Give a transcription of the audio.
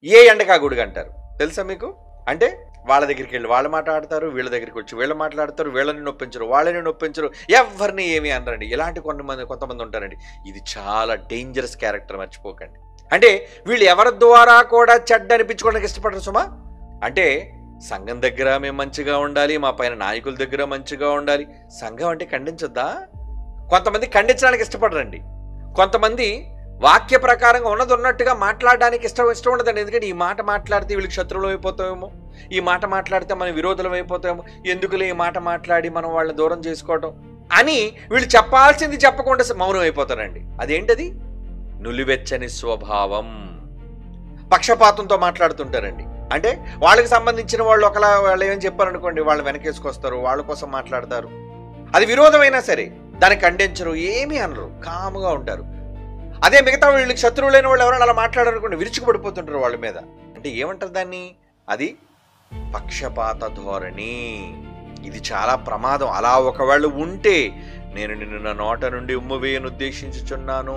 ఏ ఎండకా గుడిగ అంటారు తెలుసా మీకు? అంటే వాళ్ళ దగ్గరికి వెళ్ళి వాళ్ళు మాట్లాడతారు, వీళ్ళ దగ్గరికి వచ్చి వీళ్ళు మాట్లాడతారు, వీళ్ళని నొప్పించరు, వాళ్ళని నొప్పించరు, ఎవరిని ఏమి అనరండి. ఇలాంటి కొంతమంది ఉంటారండి. ఇది చాలా డేంజరస్ క్యారెక్టర్, మర్చిపోకండి. అంటే వీళ్ళు ఎవరి ద్వారా కూడా చెడ్డ అనిపించుకోవడానికి ఇష్టపడరు సుమా. అంటే సంఘం దగ్గర మేము మంచిగా ఉండాలి, మా పైన నాయకుల దగ్గర మంచిగా ఉండాలి. సంఘం అంటే ఖండించొద్దా? కొంతమంది ఖండించడానికి ఇష్టపడరండి. కొంతమంది వాక్య ప్రకారంగా ఉన్నది ఉన్నట్టుగా మాట్లాడడానికి ఇష్టం ఉండదండి. ఎందుకంటే ఈ మాట మాట్లాడితే వీళ్ళకి శత్రువులు అయిపోతామేమో, ఈ మాట మాట్లాడితే మనం విరోధులం అయిపోతామేమో, ఎందుకులే ఈ మాట మాట్లాడి మనం వాళ్ళని దూరం చేసుకోవడం అని వీళ్ళు చెప్పాల్సింది చెప్పకుండా మౌనం అయిపోతారండి. అదేంటది? నులివెచ్చని స్వభావం. పక్షపాతంతో మాట్లాడుతుంటారండి. అంటే వాళ్ళకి సంబంధించిన వాళ్ళు వాళ్ళు ఏమని చెప్పారనుకోండి, వాళ్ళు వెనకేసుకొస్తారు, వాళ్ళ కోసం మాట్లాడతారు. అది విరోధమైనా సరే దాన్ని ఖండించరు, ఏమీ అనరు, కాముగా ఉంటారు. అదే మిగతా వీళ్ళకి శత్రువులైన వాళ్ళు ఎవరైనా అలా మాట్లాడారనుకోండి, విరుచుకుపడిపోతుంటారు వాళ్ళ మీద. అంటే ఏమంటారు దాన్ని? అది పక్షపాత ధోరణి. ఇది చాలా ప్రమాదం. అలా ఒకవేళ ఉంటే నేను నిన్ను నా నోట నుండి ఉమ్ము వేయను ఉద్దేశించుచున్నాను.